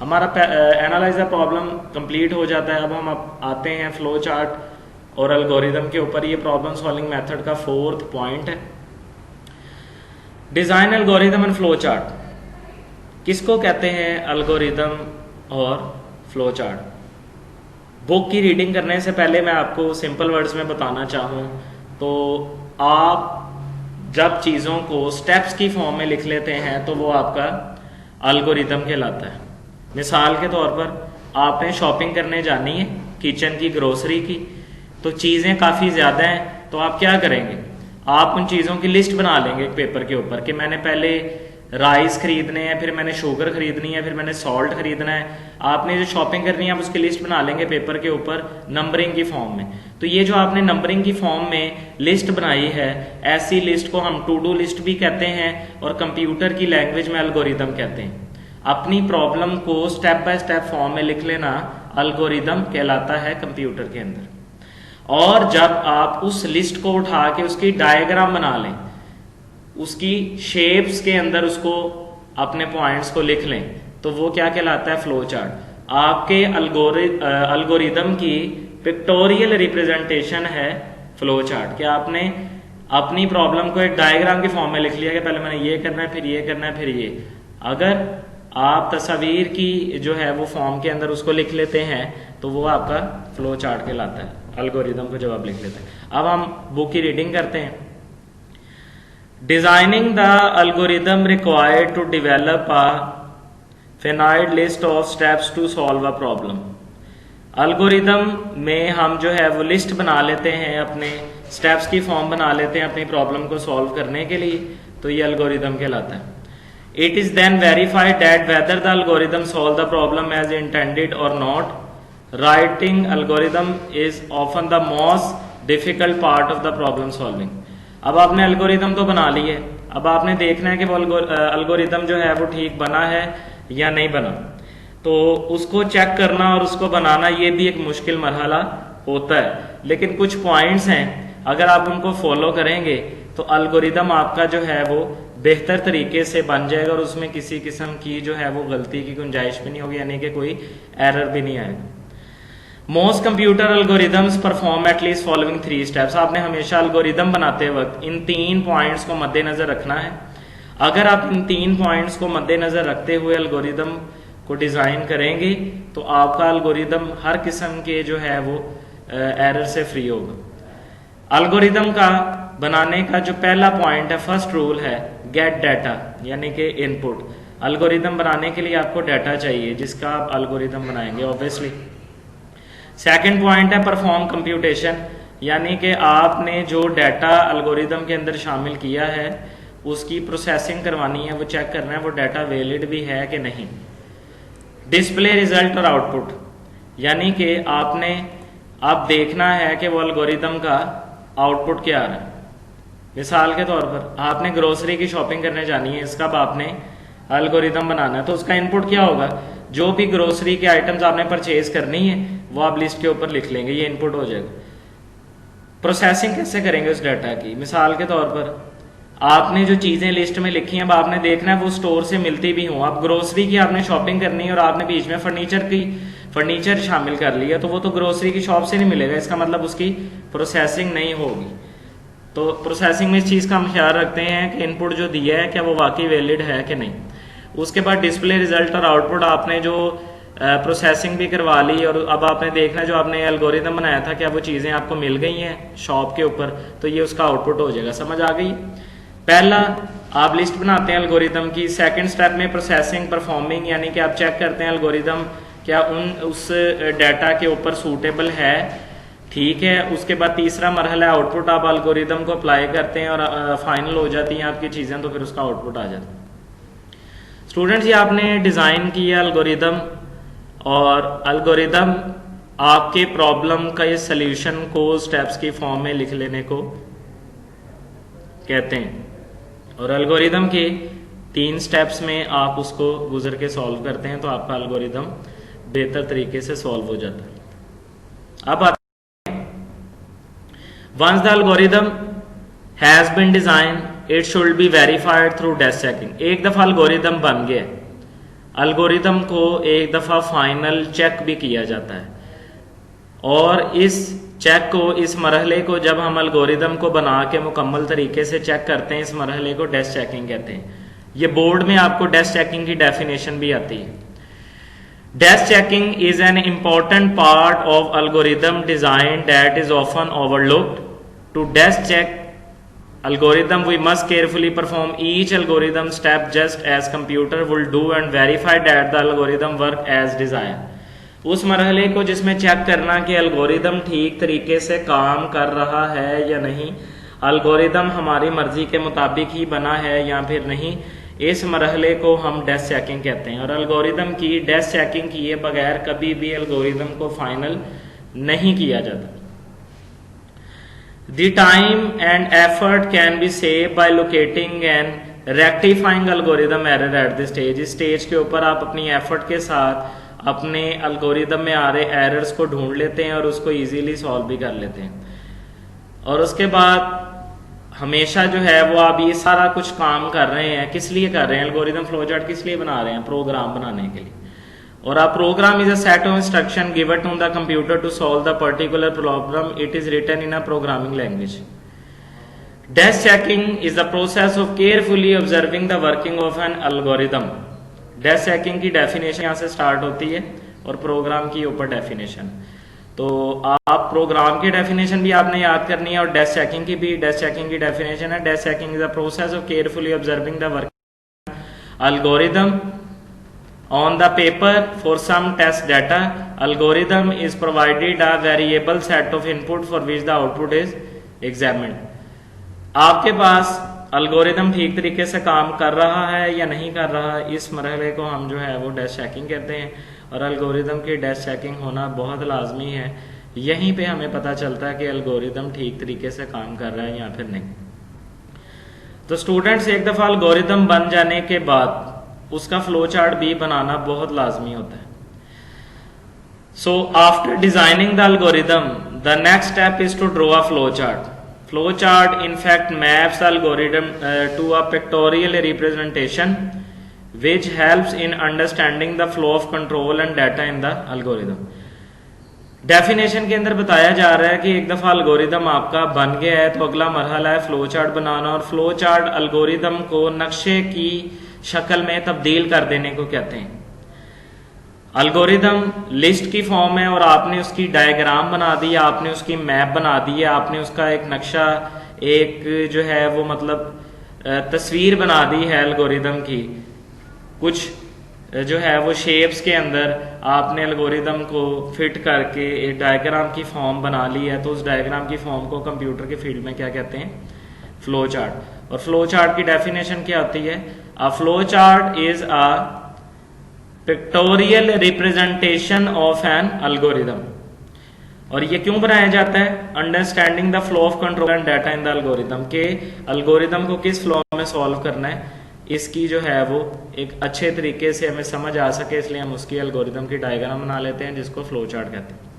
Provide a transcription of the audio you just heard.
हमारा analyse the problem complete हो जाता है। अब हम आते हैं फ्लो चार्ट और एल्गोरिदम के ऊपर। ये प्रॉब्लम सॉल्विंग मेथड का 4th पॉइंट है। Design algorithm and flow chart किसको कहते हैं? एल्गोरिदम और फ्लो चार्ट। बुक की रीडिंग करने से पहले मैं आपको सिंपल वर्ड्स में बताना चाहूँ तो आप जब चीज़ों को स्टेप्स की फॉर्म में लिख लेते हैं तो वो आपका एल्गोरिदम कहलाता है। मिसाल के तौर पर आपने शॉपिंग करने जानी है किचन की, ग्रोसरी की, तो चीज़ें काफ़ी ज़्यादा हैं, तो आप क्या करेंगे? आप उन चीज़ों की लिस्ट बना लेंगे एक पेपर के ऊपर कि मैंने पहले राइस खरीदने हैं, फिर मैंने शुगर खरीदनी है, फिर मैंने सॉल्ट खरीदना है। आपने जो शॉपिंग करनी है आप उसकी लिस्ट बना लेंगे पेपर के ऊपर नंबरिंग की फॉर्म में। तो ये जो आपने नंबरिंग की फॉर्म में लिस्ट बनाई है, ऐसी लिस्ट को हम टू डू लिस्ट भी कहते हैं और कंप्यूटर की लैंग्वेज में एल्गोरिदम कहते हैं। अपनी प्रॉब्लम को स्टेप बाय स्टेप फॉर्म में लिख लेना एल्गोरिदम कहलाता है कंप्यूटर के अंदर। और जब आप उस लिस्ट को उठा के उसकी डायग्राम बना लें, उसकी शेप्स के अंदर उसको अपने पॉइंट्स को लिख लें, तो वो क्या कहलाता है? Flow chart. आपके एल्गोरिदम की पिक्टोरियल रिप्रेजेंटेशन है फ्लो चार्ट। कि आपने अपनी प्रॉब्लम को एक डायग्राम के फॉर्म में लिख लिया कि पहले मैंने ये करना है, फिर ये करना है, फिर ये। अगर आप तस्वीर की जो है वो फॉर्म के अंदर उसको लिख लेते हैं तो वो आपका फ्लो चार्ट कहलाता है, एल्गोरिदम को जब आप लिख लेते हैं। अब हम बुक की रीडिंग करते हैं। Designing the algorithm required to develop a finite list of steps to solve a problem. Algorithm में हम जो है वो लिस्ट बना लेते हैं, अपने स्टेप्स की फॉर्म बना लेते हैं अपनी प्रॉब्लम को सॉल्व करने के लिए, तो ये एल्गोरिदम कहलाता है। It is then verified that whether the algorithm solve the problem as intended or not. Writing algorithm is often the most difficult part of the problem solving. अब आपने एल्गोरिदम तो बना ली है, अब आपने देखना है कि वो एल्गोरिदम जो है वो ठीक बना है या नहीं बना। तो उसको चेक करना और उसको बनाना ये भी एक मुश्किल मरहला होता है, लेकिन कुछ पॉइंट्स हैं अगर आप उनको फॉलो करेंगे तो एल्गोरिदम आपका जो है वो बेहतर तरीके से बन जाएगा और उसमें किसी किस्म की जो है वो गलती की गुंजाइश भी नहीं होगी, यानी कि कोई एरर भी नहीं आएगा। Most computer algorithms perform at least following 3 steps. आपने हमेशा एल्गोरिदम बनाते वक्त इन 3 पॉइंट्स को मद्देनजर रखना है। अगर आप इन 3 पॉइंट्स को मद्देनजर रखते हुए एल्गोरिदम को डिजाइन करेंगे तो आपका एल्गोरिदम हर किस्म के जो है वो एरर से फ्री होगा। एल्गोरिदम का बनाने का जो पहला पॉइंट है, फर्स्ट रूल है गेट डाटा, यानी कि इनपुट। एल्गोरिदम बनाने के लिए आपको डाटा चाहिए जिसका आप एल्गोरिदम बनाएंगे ऑब्वियसली। सेकंड पॉइंट है परफॉर्म कंप्यूटेशन, यानी कि आपने जो डाटा एल्गोरिदम के अंदर शामिल किया है उसकी प्रोसेसिंग करवानी है, वो चेक करना है वो डाटा वैलिड भी है कि नहीं। डिस्प्ले रिजल्ट और आउटपुट, यानी कि आपने अब देखना है कि वो एल्गोरिदम का आउटपुट क्या आ रहा है। मिसाल के तौर पर आपने ग्रोसरी की शॉपिंग करने जानी है, इसका आपने एल्गोरिदम बनाना है, तो उसका इनपुट क्या होगा? जो भी ग्रोसरी के आइटम्स आपने परचेज करनी है वो आप लिस्ट के ऊपर लिख लेंगे, ये इनपुट हो जाएगा। प्रोसेसिंग कैसे करेंगे उस डाटा की? मिसाल के तौर पर आपने जो चीजें लिस्ट में लिखी हैं अब आपने देखना है वो स्टोर से मिलती भी हों। आप ग्रोसरी की आपने शॉपिंग करनी है और आपने बीच में फर्नीचर शामिल कर लिया, तो वो तो ग्रोसरी की शॉप से नहीं मिलेगा, इसका मतलब उसकी प्रोसेसिंग नहीं होगी। तो प्रोसेसिंग में इस चीज़ का हम ख्याल रखते हैं कि इनपुट जो दिया है क्या वो वाकई वैलिड है कि नहीं। उसके बाद डिस्प्ले रिजल्ट और आउटपुट, आपने जो प्रोसेसिंग भी करवा ली और अब आपने देखना जो आपने एल्गोरिदम बनाया था क्या वो चीज़ें आपको मिल गई हैं शॉप के ऊपर, तो ये उसका आउटपुट हो जाएगा। समझ आ गई? पहला आप लिस्ट बनाते हैं एल्गोरिदम की। सेकंड स्टेप में प्रोसेसिंग परफॉर्मिंग, यानी कि आप चेक करते हैं एल्गोरिदम क्या उस डाटा के ऊपर सूटेबल है, ठीक है। उसके बाद तीसरा मरहला है आउटपुट, आप एल्गोरिदम को अप्लाई करते हैं और फाइनल हो जाती हैं आपकी चीज़ें, तो फिर उसका आउटपुट आ जाता है। स्टूडेंट्स, ये आपने डिज़ाइन किया एल्गोरिदम और एल्गोरिदम आपके प्रॉब्लम का ये सल्यूशन को स्टेप्स की फॉर्म में लिख लेने को कहते हैं और एल्गोरिदम के 3 स्टेप्स में आप उसको गुजर के सॉल्व करते हैं तो आपका एल्गोरिदम बेहतर तरीके से सॉल्व हो जाता है। अब once the algorithm has been design it should be verified through desk checking. एक दफा एल्गोरिदम बन गया अल्गोरिदम को एक दफ़ा फाइनल चेक भी किया जाता है, और इस चेक को, इस मरहले को जब हम अल्गोरिदम को बना के मुकम्मल तरीके से चेक करते हैं, इस मरहले को डेस्क चेकिंग कहते हैं। ये बोर्ड में आपको डेस्क चेकिंग की डेफिनेशन भी आती है। Desk checking is an important part of algorithm design that is often overlooked. To desk check algorithm we must carefully perform each algorithm step just as computer will do and verify that the algorithm work as desired। उस मरहले को जिसमें check करना कि algorithm ठीक तरीके से काम कर रहा है या नहीं, अल्गोरिदम हमारी मर्जी के मुताबिक ही बना है या फिर नहीं, इस मरहले को हम डेस्क चेकिंग कहते हैं। और अल्गोरिदम की डेस्क चेकिंग किए बगैर कभी भी अल्गोरिदम को फाइनल नहीं किया जाता। The time and effort can be saved by locating and rectifying algorithm error at this stage। इस स्टेज के ऊपर आप अपनी एफर्ट के साथ अपने अल्गोरिदम में आ रहे एरर्स को ढूंढ लेते हैं और उसको इजीली सॉल्व भी कर लेते हैं। और उसके बाद हमेशा जो है वो आप ये सारा कुछ काम कर रहे हैं, किस लिए कर रहे हैं, एल्गोरिदम फ्लो चार्ट किस लिए बना रहे हैं, प्रोग्राम बनाने के लिए। और आप program is a set of instruction given to the computer to solve the particular problem, it is written in a programming language. Desk checking is the process of carefully observing the working of an algorithm. Desk checking की definition यहाँ से start होती है और programme की ऊपर definition. तो आप प्रोग्राम की डेफिनेशन भी आपने याद करनी है और डेस्क चेकिंग की भी। डेस्क चेकिंग की डेफिनेशन है, desk checking is the process of carefully observing the working algorithm on the paper for some test data। algorithm is provided a variable set of input for which the output is examined। आपके पास algorithm ठीक तरीके से काम कर रहा है या नहीं कर रहा है, इस मरहले को हम जो है वो डेस्क चेकिंग कहते हैं। और अल्गोरिदम की डेस्क चेकिंग होना बहुत लाजमी है। यहीं पे हमें पता चलता है कि अल्गोरिदम ठीक तरीके से काम कर रहा है या फिर नहीं। तो स्टूडेंट्स, एक दफ़ा अल्गोरिदम बन जाने के बाद उसका फ्लो चार्ट भी बनाना बहुत लाजमी होता है। So after designing the algorithm the next step is to draw a flow chart. Flow chart in fact maps the algorithm to a pictorial representation which helps in understanding the flow of control and data in the algorithm. Definition के अंदर बताया जा रहा है कि एक दफा algorithm आपका बन गया है तो अगला मरहला है फ्लो चार्ट बनाना। और फ्लो चार्ट एल्गोरिदम को नक्शे की शक्ल में तब्दील कर देने को कहते हैं। अल्गोरिदम लिस्ट की फॉर्म है और आपने उसकी डायग्राम बना दी, आपने उसकी मैप बना दी है, आपने उसका एक नक्शा, एक जो है वो मतलब तस्वीर बना दी है एल्गोरिदम की। कुछ जो है वो शेप्स के अंदर आपने एल्गोरिदम को फिट करके एक डायग्राम की फॉर्म बना ली है। तो उस डायग्राम की फॉर्म को कंप्यूटर के फील्ड में क्या कहते हैं, फ्लो चार्ट। और फ्लो चार्ट की डेफिनेशन क्या होती है, अ flow chart is a pictorial representation of an algorithm. और ये क्यों बनाया जाता है, understanding the flow of control and data in the algorithm, के एल्गोरिदम को किस फ्लो में सॉल्व करना है, इसकी जो है वो एक अच्छे तरीके से हमें समझ आ सके, इसलिए हम उसकी एल्गोरिदम की डायग्राम बना लेते हैं जिसको फ्लो चार्ट कहते हैं।